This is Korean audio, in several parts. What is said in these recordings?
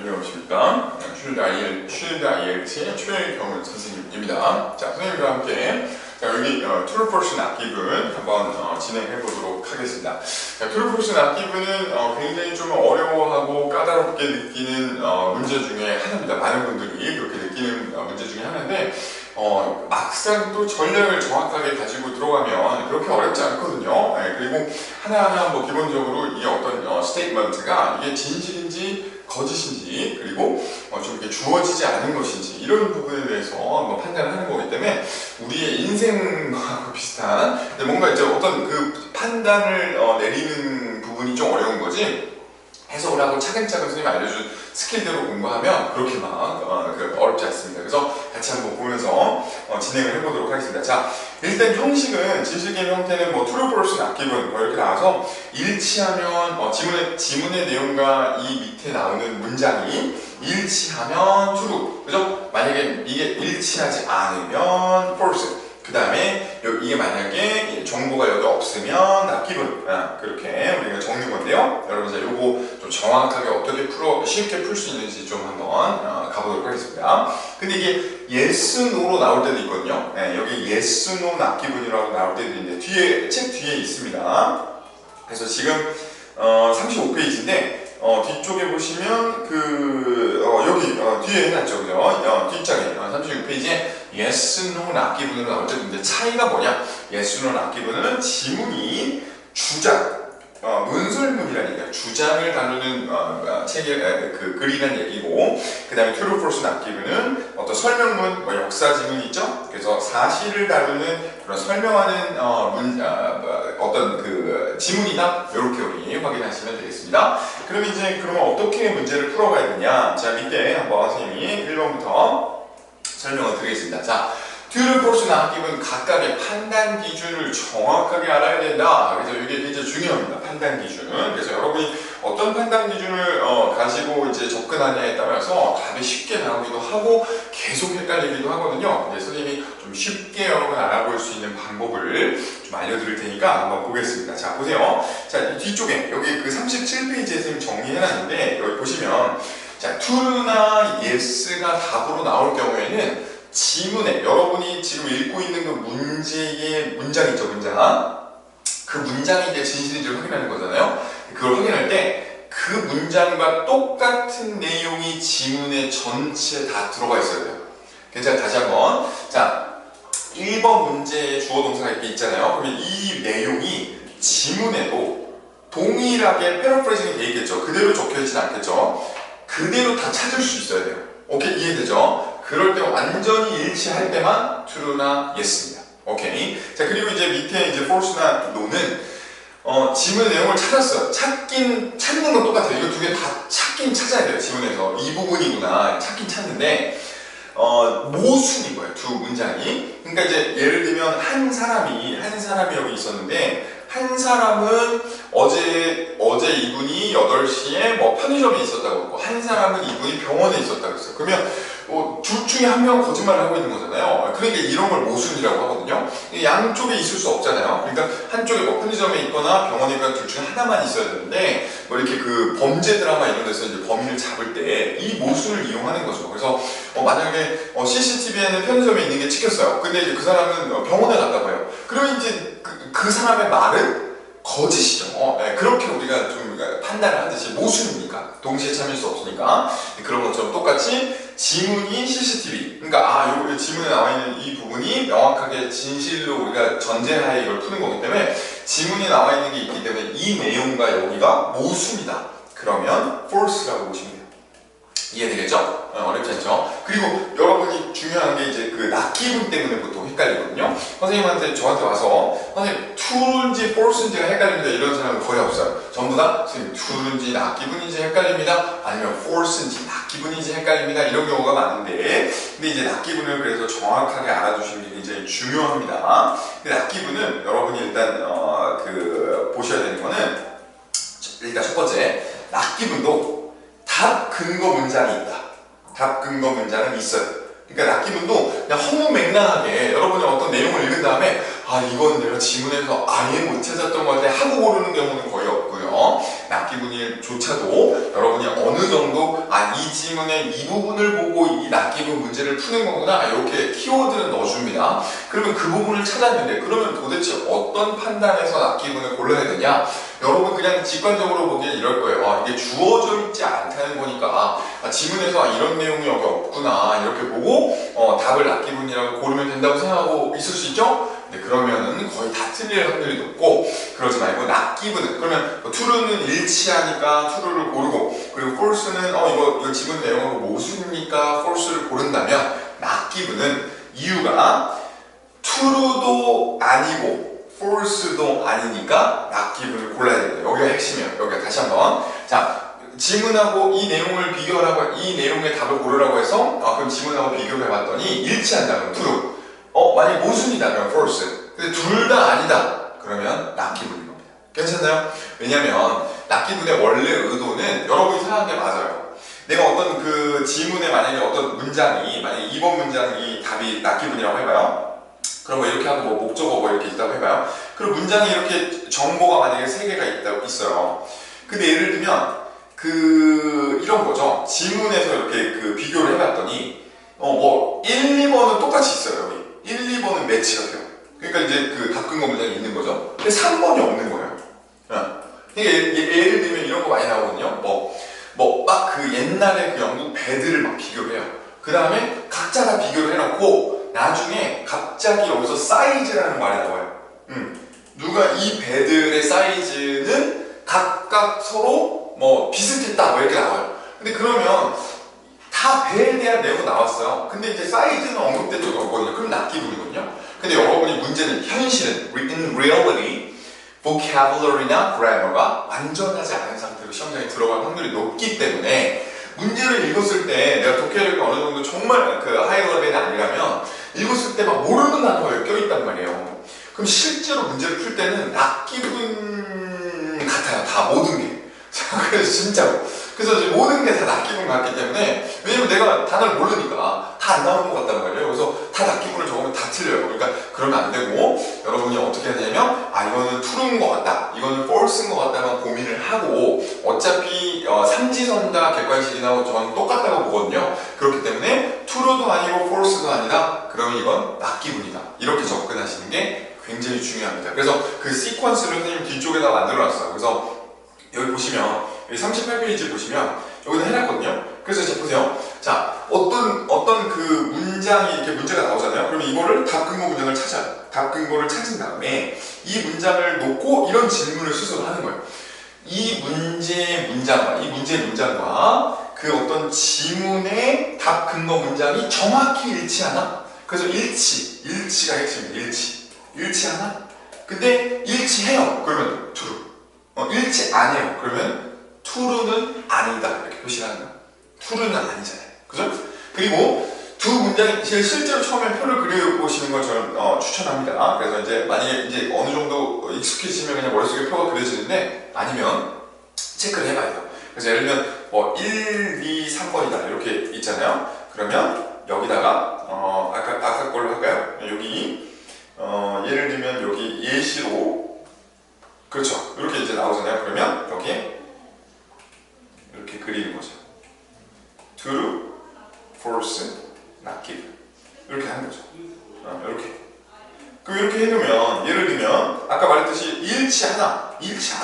안녕하십니까. 쉴드 IELTS 최영일 경훈 선생님입니다. 자, 선생님과 함께 여기 True False Not Given 한번 진행해 보도록 하겠습니다. True False Not Given은 굉장히 좀 어려워하고 까다롭게 느끼는 문제 중에 하나입니다. 많은 분들이 그렇게 느끼는 문제 중에 하나인데 막상 또 전략을 정확하게 가지고 들어가면 그렇게 어렵지 않거든요. 그리고 하나하나 뭐 기본적으로 이 어떤 스테이트먼트가 이게 진실인지 거짓인지 그리고 좀 이렇게 주어지지 않은 것인지 이런 부분에 대해서 한번 판단을 하는 거기 때문에 우리의 인생과 비슷한 뭔가 이제 어떤 그 판단을 내리는 부분이 좀 어려운 거지 해석을 하고 차근차근 선생님이 알려준 스킬대로 공부하면 그렇게 막 어렵지 않습니다. 그래서 같이 한번 보면서 진행을 해보도록 하겠습니다. 자, 일단 형식은 진실게임 형태는 뭐 true, false, not given 뭐 이렇게 나와서 일치하면 지문의 내용과 이 밑에 나오는 문장이 일치하면 true, 그죠? 만약에 이게 일치하지 않으면 false. 그 다음에 이게 만약에 정보가 여기 없으면 not given 그렇게 우리가 적는 건데요. 여러분 이제 요거 좀 정확하게 어떻게 쉽게 풀 수 있는지 좀 한번 가보도록 하겠습니다. 근데 이게 yes, no로 나올 때도 있거든요. 여기 yes, no, not given이라고 나올 때도 있는데 책 뒤에 있습니다. 그래서 지금 35페이지인데 뒤쪽에 보시면 여기 뒤에 해놨죠, 그죠? 뒷장에 36페이지에 yes, no, not given으로 나올 때도 있는데 차이가 뭐냐? yes, no, not given은 지문이 주장, 문설문이라는 얘기예요. 주장을 다루는 책의 글이라는 얘기고, 그 다음에 true, false, not given은 어떤 설명문, 역사 지문이 있죠. 그래서 사실을 다루는 그런 설명하는 어떤 그 지문이다. 이렇게 우리 확인하시면 되겠습니다. 그럼 이제 어떻게 문제를 풀어가야 되냐? 자, 밑에 한번 선생님이 1번부터 설명을 드리겠습니다. 자, true, false, not given 각각의 판단 기준을 정확하게 알아야 된다. 그래서 이게 굉장히 중요합니다. 판단 기준. 그래서 여러분이 어떤 판단 기준을 가지고 이제 접근하냐에 따라서 답이 쉽게 나오기도 하고 계속 헷갈리기도 하거든요. 근데 선생님이 좀 쉽게 여러분 알아볼 수 있는 방법을 좀 알려드릴 테니까 한번 보겠습니다. 자, 보세요. 자, 뒤쪽에 여기 그 37페이지에 선생님 정리해놨는데 여기 보시면 자, true나 yes가 답으로 나올 경우에는 지문에 여러분이 지금 읽고 있는 그 문제의 문장 있죠, 문장. 그 문장이 이제 진실인지를 확인하는 거잖아요. 그걸 확인할 때 그 문장과 똑같은 내용이 지문의 전체에 다 들어가 있어야 돼요. 괜찮아요? 다시 한번. 자, 1번 문제에 주어 동사가 이렇게 있잖아요. 그러면 이 내용이 지문에도 동일하게 패러프레이징이 돼 있겠죠. 그대로 적혀 있진 않겠죠. 그대로 다 찾을 수 있어야 돼요. 오케이? 이해되죠? 그럴 때 완전히 일치할 때만 true나 yes입니다. 오케이. 자, 그리고 이제 밑에 이제 false나 no는 지문 내용을 찾았어요. 찾는 건 똑같아요. 이거 두 개 다 찾긴 찾아야 돼요. 지문에서 이 부분이구나 찾긴 찾는데 모순인 거예요. 두 문장이. 그러니까 이제 예를 들면 한 사람이 여기 있었는데 한 사람은 어제 이분이 8시에 뭐 편의점에 있었다고 했고 한 사람은 이분이 병원에 있었다고 했어요. 그러면 둘 중에 한 명은 거짓말을 하고 있는 거잖아요. 그러니까 이런 걸 모순이라고 하거든요. 양쪽에 있을 수 없잖아요. 그러니까 한쪽에 뭐 편의점에 있거나 병원에 있거나 둘 중에 하나만 있어야 되는데 뭐 이렇게 그 범죄 드라마 이런 데서 이제 범인을 잡을 때 이 모순을 이용하는 거죠. 그래서 만약에 CCTV에는 편의점에 있는 게 찍혔어요. 근데 이제 그 사람은 병원에 갔다고 해요. 그러면 이제 그 사람의 말은 거짓이죠. 그렇게 우리가 좀 판단을 하듯이 모순이니까 동시에 참일 수 없으니까 그런 것처럼 똑같이 지문이 CCTV 그러니까 요 지문에 나와 있는 이 부분이 명확하게 진실로 우리가 전제하에 이걸 푸는 거기 때문에 지문이 나와 있는 게 있기 때문에 이 내용과 여기가 모순이다. 그러면 false라고 보시면 돼요. 이해되겠죠? 어렵지 않죠? 그리고 여러분이 중요한 게 이제 그 not given 때문에 보통 헷갈리거든요. 선생님한테 저한테 와서 선생님 true인지 false인지가 헷갈립니다. 이런 사람은 거의 없어요. 전부 다 선생님 true인지 not given인지 헷갈립니다. 아니면 false인지 not given인지 헷갈립니다. 이런 경우가 많은데 근데 이제 not given을 그래서 정확하게 알아주시는 게 굉장히 중요합니다. not given은 여러분이 일단 보셔야 되는 거는 일단 첫 번째 not given도 답 근거 문장이 있다. 답 근거 문장은 있어요. 그러니까 not given도 그냥 허무맹랑하게 여러분이 어떤 내용을 읽은 다음에 이건 내가 지문에서 아예 못 찾았던 건데 하고 고르는 경우는 거의 없고요. not given조차도 여러분이 어느 정도 이 지문의 이 부분을 보고 이 납기분 문제를 푸는 거구나 이렇게 키워드는 넣어줍니다. 그러면 그 부분을 찾았는데 그러면 도대체 어떤 판단에서 납기분을 골라야 되냐? 여러분 그냥 직관적으로 보기엔 이럴 거예요. 이게 주어져 있지 않다는 거니까 지문에서 이런 내용이 여기 없구나 이렇게 보고 답을 납기분이라고 고르면 된다고 생각하고 있을 수 있죠? 네, 그러면은 거의 다 틀릴 확률이 높고 그러지 말고 납기분은 그러면 true는 일치하니까 true를 고르고 그리고 false는 이거 지문 내용하고 모순이니까 false를 고른다면 납기분은 이유가 true도 아니고 false도 아니니까 납기분을 골라야 됩니다. 여기가 핵심이에요. 여기가 다시 한번 자 지문하고 이 내용을 비교하라고 이 내용의 답을 고르라고 해서 그럼 지문하고 비교를 해봤더니 일치한다 그럼 true 만약에 모순이다 그러면 false 근데 둘 다 아니다 그러면 납기분인 겁니다. 괜찮나요? 왜냐면 납기분의 원래 의도는 여러분이 생각한 게 맞아요. 내가 어떤 그 지문에 만약에 어떤 문장이 만약에 2번 문장이 답이 납기분이라고 해봐요. 그럼 뭐 이렇게 하고 뭐 목적어 뭐 이렇게 있다고 해봐요. 그럼 문장이 이렇게 정보가 만약에 3개가 있어요. 근데 예를 들면 이런 거죠. 지문에서 이렇게 비교를 해봤더니 뭐 1, 2번은 똑같이 있어요. 여기 1, 2번은 매치가 돼요. 그러니까 이제 답 근거 문장이 있는 거죠. 근데 3번이 없는 거예요. 그러니까 예를 들면 이런 거 많이 나오거든요. 막 옛날에 영국 배들을 막 비교를 해요. 그 다음에 각자 다 비교를 해놓고 나중에 갑자기 여기서 사이즈라는 말이 나와요. 누가 이 배들의 사이즈는 각각 서로 뭐 비슷했다 뭐 이렇게 나와요. 근데 그러면 다 배에 대한 내용은 나왔어요. 근데 이제 사이즈는 언급된 적이 없거든요. 그럼 납기분이거든요. 근데 여러분이 문제는 현실은 in reality vocabulary나 grammar가 완전하지 않은 상태로 시험장에 들어갈 확률이 높기 때문에 문제를 읽었을 때 내가 독해력이 어느 정도 정말 하이 레벨이 아니라면 읽었을 때 막 모르는 단어가 껴있단 말이에요. 그럼 실제로 문제를 풀 때는 납기분 같아요. 다 모든 게. 그래서 진짜로. 그래서 이제 모든 게 다 납기분 같기 때문에 왜냐면 내가 단어를 모르니까 다 안 나오는 것 같단 말이에요. 그래서 다 납기분을 적으면 다 틀려요. 그러니까 그러면 안 되고 여러분이 어떻게 해야 되냐면 이거는 true인 것 같다. 이거는 false인 것 같다만 고민을 하고 어차피 삼지선다 객관식이나 저는 똑같다고 보거든요. 그렇기 때문에 true도 아니고 false도 아니다. 그러면 이건 납기분이다. 이렇게 접근하시는 게 굉장히 중요합니다. 그래서 그 시퀀스를 선생님 뒤쪽에다 만들어놨어요. 그래서 여기 보시면 여기 38페이지 보시면 여기다 해놨거든요. 그래서 이제 보세요. 자, 어떤 그 문장이 이렇게 문제가 나오잖아요. 그러면 이거를 답 근거 문장을 찾아요. 답 근거를 찾은 다음에 이 문장을 놓고 이런 질문을 스스로 하는 거예요. 이 문제의 문장과 그 어떤 지문의 답 근거 문장이 정확히 일치하나? 그래서 일치가 핵심이에요. 일치하나? 근데 일치해요. 그러면 true. 일치 안 해요. 그러면 true는 아니다. 이렇게 표시하는 거예요. true는 아니잖아요. 그죠? 그리고 두 문장이 실제로 처음에 표를 그려보시는 걸 저는 추천합니다. 그래서 이제 만약에 이제 어느 정도 익숙해지면 그냥 머릿속에 표가 그려지는데 아니면 체크를 해봐야 돼요. 그래서 예를 들면 뭐 1, 2, 3번이다. 이렇게 있잖아요. 그러면 여기다가 아까 걸로 할까요? 여기 예를 들면 여기 예시로 그렇죠. 이렇게 이제 나오잖아요. 그러면 여기에 이렇게 그리는 거죠. true, false, not given. 이렇게 하는 거죠. 이렇게. 그럼 이렇게 해놓으면 예를 들면 아까 말했듯이 일치 안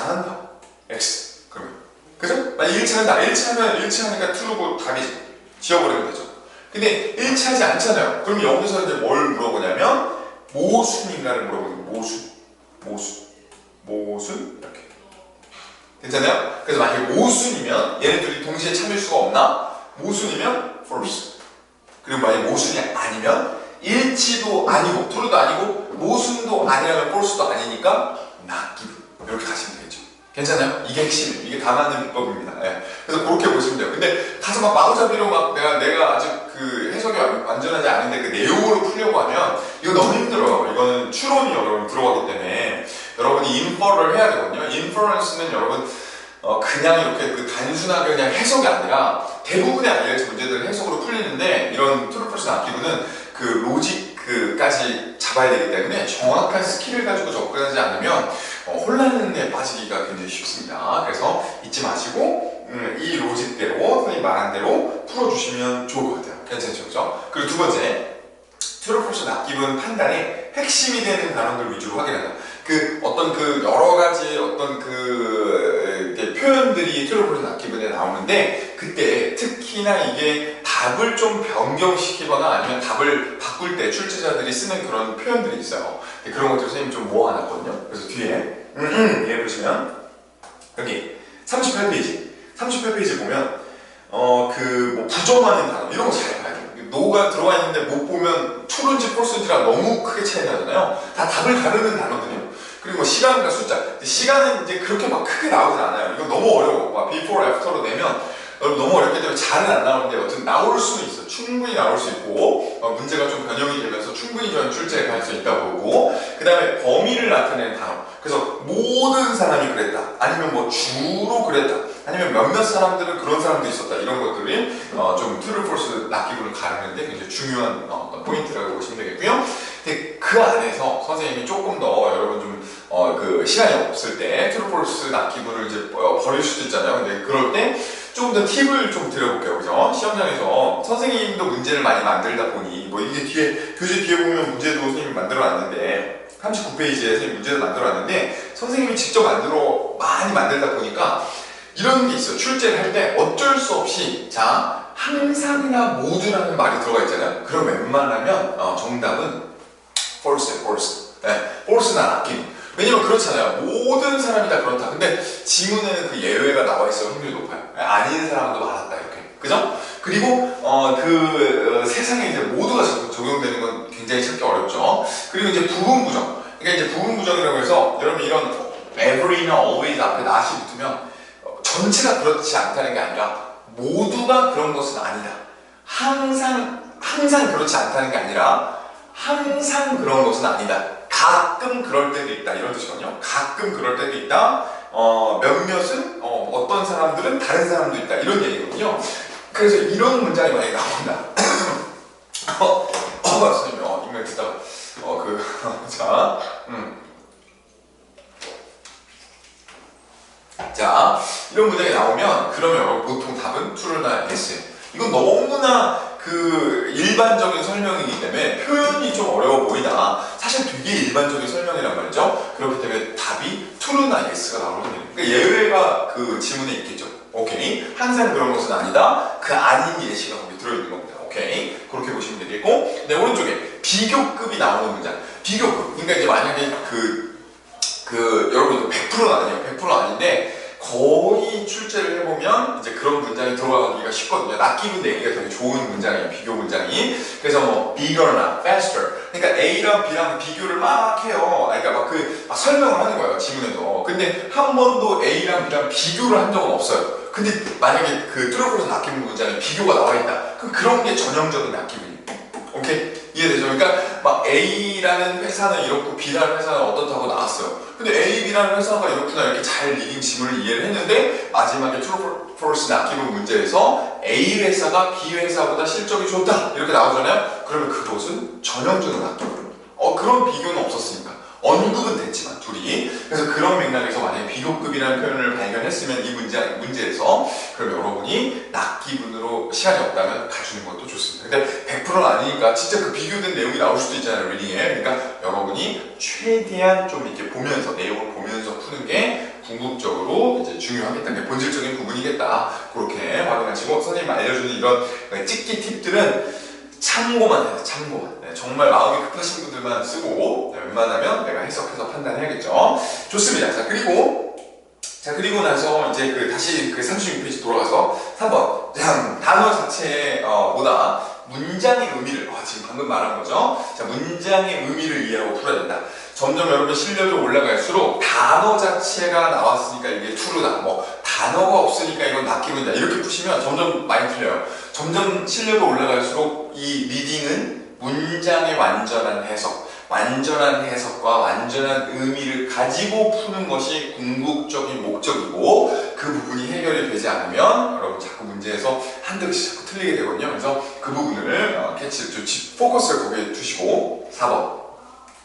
한다. x. 그러면 그죠? 만약 일치하니까 true고 답이지. 지워버리면 되죠. 근데 일치하지 않잖아요. 그럼 여기서 이제 뭘 물어보냐면 모순인가를 물어보는 모순 이렇게 괜찮아요? 그래서 만약에 모순이면 얘네들이 동시에 참일 수가 없나? 모순이면 false. 그리고 만약에 모순이 아니면 일치도 아니고 true도 아니고 모순도 아니라면 false도 아니니까 not given. 이렇게 가시면 되겠죠. 괜찮아요? 이게 핵심이에요. 이게 다 맞는 비법입니다. 네. 그래서 그렇게 보시면 돼요. 근데 가서 막 마구잡이로 막 내가 아직 그 해석이 완전하지 않은데 그 내용으로 풀려고 하면 이거 너무 힘들어요. 이거는 추론이 여러분 들어가기 때문에 여러분이 인퍼를 해야 되거든요. 인퍼런스는 여러분 그냥 이렇게 단순하게 그냥 해석이 아니라 대부분의 IELTS 문제들을 해석으로 풀리는데 이런 트루 폴스 납기분은 그 로직까지 잡아야 되기 때문에 정확한 스킬을 가지고 접근하지 않으면 혼란에 빠지기가 굉장히 쉽습니다. 그래서 잊지 마시고 이 로직대로 선생님 말한 대로 풀어주시면 좋을 것 같아요. 괜찮죠? 그죠? 그리고 두 번째, true false 낯기분 판단의 핵심이 되는 단어들 위주로 확인한다. 어떤 여러 가지 어떤 이렇게 표현들이 true false 낯기분에 나오는데, 그때 특히나 이게 답을 좀 변경시키거나 아니면 답을 바꿀 때 출제자들이 쓰는 그런 표현들이 있어요. 그런 것들 선생님이 좀 모아놨거든요. 그래서 뒤에 얘 보시면 여기 38페이지 보면 뭐 부정하는 단어 이런 거 잘 봐야 돼요. 노가 들어가 있는데 못 보면 true인지 false인지랑 너무 크게 차이 나잖아요. 다 답을 가르는 단어들이에요. 그리고 뭐 시간과 숫자, 시간은 이제 그렇게 막 크게 나오진 않아요. 이거 너무 어려워. 막 before, after로 내면 너무 어렵기 때문에 잘은 안 나오는데 어쨌든 나올 수는 있어. 충분히 나올 수 있고 문제가 좀 변형이 되면서 충분히 저는 출제할 가능성이 있다고 보고, 그 다음에 범위를 나타내는 단어. 그래서 모든 사람이 그랬다, 아니면 뭐 주로 그랬다, 아니면 몇몇 사람들은 그런 사람도 있었다, 이런 것들이 좀 true, false 낯기분을 가르는데 굉장히 중요한 포인트라고 보시면 되겠고요. 근데 그 안에서 선생님이 조금 더 여러분 좀 시간이 없을 때 true, false 낯기분을 이제 버릴 수도 있잖아요. 근데 그럴 때 조금 더 팁을 좀 드려볼게요. 그죠? 시험장에서 선생님도 문제를 많이 만들다 보니, 뭐 이게 뒤에 교재 뒤에 보면 문제도 선생님이 만들어 놨는데 39페이지에 선생님 문제를 만들어 놨는데, 선생님이 직접 많이 만들다 보니까 이런 게 있어요. 출제를 할 때 어쩔 수 없이 항상이나 모두라는 말이 들어가 있잖아요. 그럼 웬만하면 정답은 false. 네, false나 낯기분. 왜냐면 그렇잖아요. 모든 사람이 다 그렇다. 근데 지문에는 그 예외가 나와 있을 확률이 높아요. 아닌 사람도 많았다, 이렇게. 그죠? 그리고 세상에 이제 모두가 적용되는 건 굉장히 찾기 어렵죠. 그리고 이제 부분 부정. 그러니까 이제 부분 부정이라고 해서 여러분 이런 every나 always 앞에 not이 붙으면 전체가 그렇지 않다는 게 아니라 모두가 그런 것은 아니다. 항상 그렇지 않다는 게 아니라 항상 그런 것은 아니다. 가끔 그럴 때도 있다, 이런 뜻이거든요. 가끔 그럴 때도 있다. 몇몇은 어떤 사람들은 다른 사람도 있다, 이런 얘기거든요. 그래서 이런 문장이 많이 나온다. 선생님 익명 듣다가 자, 이런 문장이 나오면 그러면 보통 답은 true나 yes예요. 이건 너무나 일반적인 설명이기 때문에 표현이 좀 어려워 보이나 사실 되게 일반적인 설명이란 말이죠. 그렇기 때문에 답이 true나 yes가 나오거든요. 그러니까 예외가 지문에 있겠죠. 오케이. 항상 그런 것은 아니다. 그 아닌 예시가 거기 들어있는 겁니다. 오케이. 그렇게 보시면 되겠고, 네, 오른쪽에 비교급이 나오는 문장. 비교급. 그러니까 이제 만약에 여러분 100%는 아니에요. 100%는 아닌데 거의 출제를 해보면 이제 그런 문장이 들어가기가 쉽거든요. 낯기분 내기가 되게 좋은 문장이에요. 비교 문장이. 그래서 뭐 bigger나 faster. 그러니까 A랑 B랑 비교를 막 해요. 그러니까 막 설명을 하는 거예요. 지문에서. 근데 한 번도 A랑 B랑 비교를 한 적은 없어요. 근데 만약에 true false 낯기분 문장에 비교가 나와 있다. 그럼 그런 게 전형적인 낯기분이에요. 오케이? 이해되죠? 그러니까 막 A라는 회사는 이렇고 B라는 회사는 어떻다고 나왔어요. 근데 A, B라는 회사가 이렇구나, 이렇게 잘 리딩 지문을 이해를 했는데 마지막에 true, false 낯기분 문제에서 A 회사가 B 회사보다 실적이 좋다, 이렇게 나오잖아요. 그러면 그것은 전형적인 낯기분. 그런 비교는 없었으니까. 언급은 됐지만 둘이. 그래서 그런 맥락에서 만약에 비교급이라는 표현을 발견했으면 이 문제에서 그럼 여러분이 낯기분으로 시간이 없다면 가주는 것도 좋습니다. 근데 100%는 아니니까 진짜 비교된 내용이 나올 수도 있잖아요, 리딩에. 그러니까 여러분이 최대한 좀 이렇게 보면서, 내용을 보면서 푸는 게 궁극적으로 이제 중요하겠다. 본질적인 부분이겠다. 그렇게 확인하시고, 선생님이 알려주는 이런 찍기 팁들은 참고만 해요. 참고만. 네, 정말 마음이 급하신 분들만 쓰고, 네, 웬만하면 내가 해석해서 판단해야겠죠. 좋습니다. 자, 그리고 나서 이제 다시 36페이지 돌아가서 3번. 단어 자체보다 문장의 의미를, 지금 방금 말한 거죠. 자, 문장의 의미를 이해하고 풀어야 된다. 점점 여러분 실력이 올라갈수록 단어 자체가 나왔으니까 이게 true다. 단어가 없으니까 이건 낯기분이다. 이렇게 푸시면 점점 많이 틀려요. 점점 실력이 올라갈수록 이 리딩은 문장의 완전한 해석과 완전한 의미를 가지고 푸는 것이 궁극적인 목적이고, 그 부분이 해결이 되지 않으면 여러분 자꾸 문제에서 한두 개씩 자꾸 틀리게 되거든요. 그래서 그 부분을 포커스를 거기에 두시고. 4번.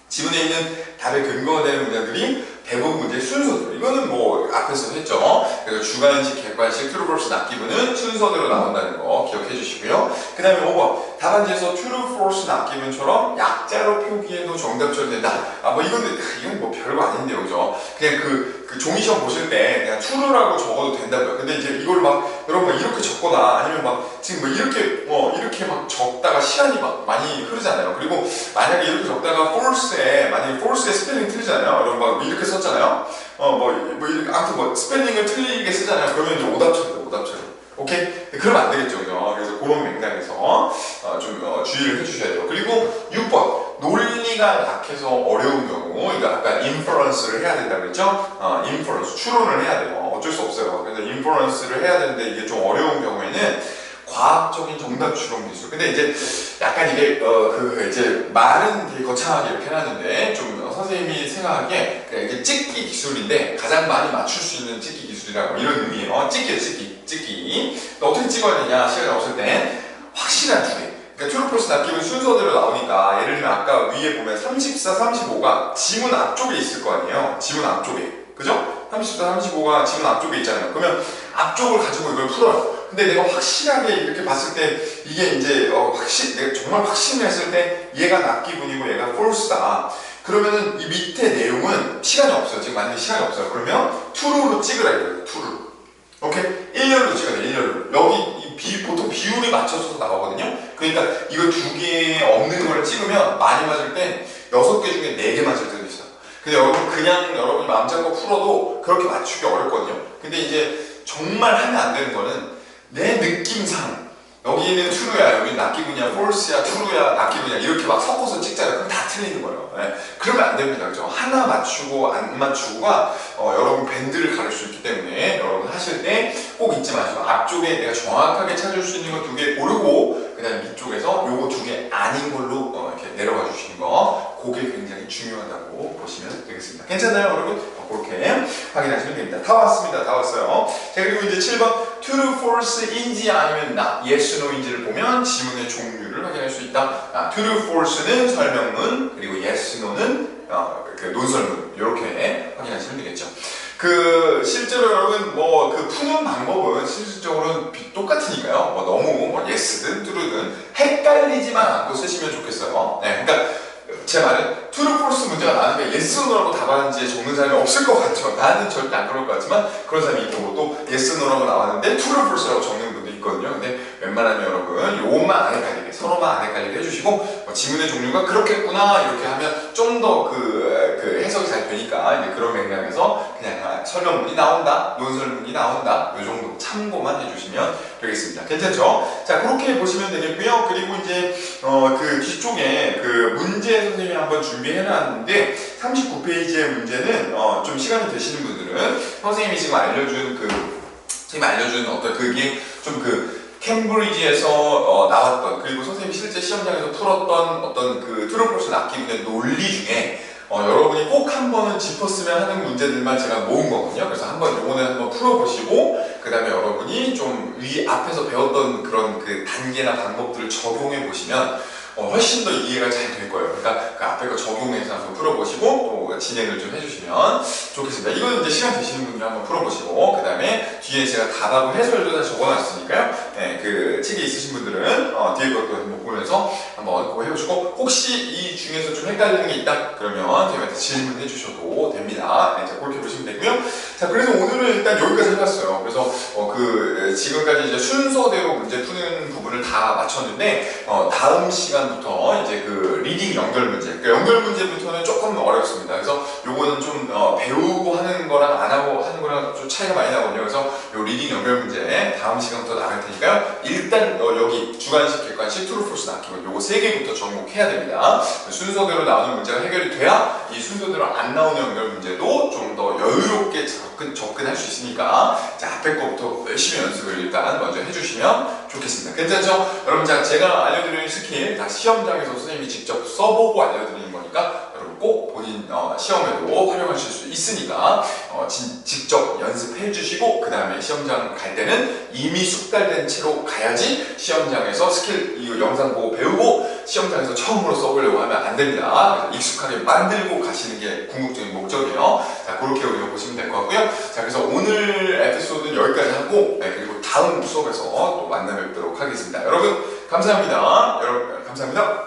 지문에 있는 답의 근거가 되는 문장들이 대부분 문제의 순서대로, 이거는 뭐 앞에서 했죠. 그래서 주관식, 객관식, true, false 낯기분은 순서대로 나온다는 거 기억해 주시고요. 그 다음에 5번 답안지에서 true, false, not given처럼 약자로 표기해도 정답처럼 된다. 뭐 이건 뭐 별거 아닌데요, 그죠? 그냥 그 종이 시험 보실 때 그냥 true라고 적어도 된다고요. 근데 이제 이걸 막 여러분 막 이렇게 적거나 아니면 막 지금 이렇게 막 적다가 시간이 막 많이 흐르잖아요. 그리고 만약에 이렇게 적다가 만약에 false의 스펠링 틀리잖아요. 여러분 막 이렇게 썼잖아요. 아무튼 뭐 스펠링을 틀리게 쓰잖아요. 그러면 이제 오답처럼. 오케이? 그러면 안 되겠죠, 그죠? 그래서 그런 맥락에서 좀 주의를 해주셔야 돼요. 그리고 6번 논리가 약해서 어려운 경우, 그러니까 아까 인퍼런스를 해야 된다고 했죠? 인퍼런스 추론을 해야 돼요. 어쩔 수 없어요. 그래서 인퍼런스를 해야 되는데 이게 좀 어려운 경우에는 과학적인 정답 추론 기술. 근데 이제 약간 이게 이제 말은 되게 거창하게 이렇게 해놨는데 좀 선생님이 생각하기에 이게 찍기 기술인데 가장 많이 맞출 수 있는 찍기 기술이라고 이런 의미예요. 찍기. 어떻게 찍어야 되냐? 시간이 없을 땐 확실한 주제. 그러니까 true, false, not given 순서대로 나오니까 예를 들면 아까 위에 보면 34, 35가 지문 앞쪽에 있을 거 아니에요. 지문 앞쪽에. 그죠? 34, 35가 지문 앞쪽에 있잖아요. 그러면 앞쪽을 가지고 이걸 풀어요. 근데 내가 확실하게 이렇게 봤을 때 이게 이제 내가 정말 확신했을 때 얘가 not given이고 얘가 false다. 그러면은 이 밑에 내용은 시간이 없어요. 지금 만약에 시간이 없어요. 그러면 true로 찍으라 이거예요. true로. 오케이? 일렬로 찍어야 돼. 일렬로. 여기 보통 비율이 맞춰져서 나오거든요. 그러니까 이거 두 개 없는 걸 찍으면 많이 맞을 때 6개 중에 4개 맞을 때도 있어요. 근데 여러분이 마음 잡고 풀어도 그렇게 맞추기 어렵거든요. 근데 이제 정말 하면 안 되는 거는 내 느낌상 여기는 true야, 여기는 not given이야, false야, true야, not given이야 이렇게 막 섞어서 찍잖아요. 그럼 다 틀리는 거예요. 네. 그러면 안 됩니다. 그죠? 하나 맞추고 안 맞추고가 여러분 밴드를 가를 수 있기 때문에 여러분 하실 때 꼭 잊지 마시고 앞쪽에 내가 정확하게 찾을 수 있는 거 2개 고르고 그 다음에 밑쪽에서 요거 2개 아닌 걸로 이렇게 내려가 주시는 거 그게 굉장히 중요하다고 보시면 되겠습니다. 괜찮나요, 여러분? 그렇게 확인하시면 됩니다. 다 왔습니다. 다 왔어요. 자, 그리고 이제 7번 true, false인지 아니면 not, yes, no인지를 보면 지문의 종류를 확인할 수 있다. true, false는 설명문, 그리고 yes, no는 그 논설문 이렇게 확인하시면 되겠죠. 실제로 여러분 푸는 방법은 실질적으로는 똑같으니까요. 너무 yes든 true든 헷갈리지만 않고 쓰시면 좋겠어요. 네, 그러니까 제 말은 true, false 문제가 나는데 yes, no라고 답안지에 적는 사람이 없을 것 같죠. 나는 절대 안 그럴 것 같지만 그런 사람이 있고 또 yes, no라고 나왔는데 true, false라고 적는 분도 있거든요. 근데 웬만하면 여러분 요것만 안 헷갈리게 서로만 안 헷갈리게 해주시고 지문의 종류가 그렇겠구나 이렇게 하면 좀 더 그 해석이 잘 되니까 이제 그런 맥락에서 그냥 설명문이 나온다, 논설문이 나온다 요 정도 참고만 해주시면 되겠습니다. 괜찮죠? 자, 그렇게 보시면 되겠고요. 그리고 이제 그 뒤쪽에 그 문제 선생님이 한번 준비해놨는데 39페이지의 문제는 좀 시간이 되시는 분들은 선생님이 지금 알려준 어떤 그게 좀 캠브리지에서 나왔던 그리고 선생님이 실제 시험장에서 풀었던 어떤 true, false, not given의 논리 중에 여러분이 꼭 한 번은 짚었으면 하는 문제들만 제가 모은 거거든요. 그래서 요거는 한번 풀어보시고 그 다음에 여러분이 좀 앞에서 배웠던 그런 단계나 방법들을 적용해 보시면 훨씬 더 이해가 잘 될 거예요. 그러니까 그 앞에 거 적용해서 한번 풀어보시고 또 진행을 좀 해주시면 좋겠습니다. 이거는 이제 시간 되시는 분들 한번 풀어보시고 그 다음에 뒤에 제가 답하고 해설도 다 적어놨으니까요. 네, 그 책에 있으신 분들은 뒤에 것도 한번 보면서 한번 그거 해보시고 혹시 이 중에서 좀 헷갈리는 게 있다 그러면 저희한테 질문해 주셔도 됩니다. 네, 자, 그렇게 보시면 되고요. 자, 그래서 오늘은 일단 여기까지 해봤어요. 그래서 지금까지 이제 순서대로 문제 푸는 부분을 다 마쳤는데 다음 시간부터 이제 리딩 연결 문제, 연결 문제부터는 조금 어렵습니다. 그래서 요거는 좀 배우고 하는 거랑 안 하고 하는 거랑 좀 차이가 많이 나거든요. 그래서 요 리딩 연결 문제 다음 시간부터 나갈 테니까요. 일단 여기 주관식, 객관식, true, false, not given 요거 3개부터 접목해야 됩니다. 순서대로 나오는 문제가 해결이 돼야 이 순서대로 안 나오는 연결 문제도 좀 더 여유롭게 접근할 수 있으니까 자, 앞에 거부터 열심히 연습을 일단 먼저 해주시면 좋겠습니다. 괜찮죠? 여러분, 제가 알려드리는 스킬 다 시험장에서 선생님이 직접 써보고 알려드리는 거니까 여러분 꼭 본인 시험에도 활용하실 수 있으니까 직접 연습해 주시고 그 다음에 시험장 갈 때는 이미 숙달된 채로 가야지 시험장에서 스킬 이 영상 보고 배우고 시험장에서 처음으로 써보려고 하면 안 됩니다. 익숙하게 만들고 가시는 게 궁극적인 목적이에요. 자, 그렇게 우리가 보시면 될 것 같고요. 자, 그래서 오늘 에피소드는 여기까지 하고 그리고 다음 수업에서 또 만나 뵙도록 하겠습니다. 여러분 감사합니다. 여러분 감사합니다.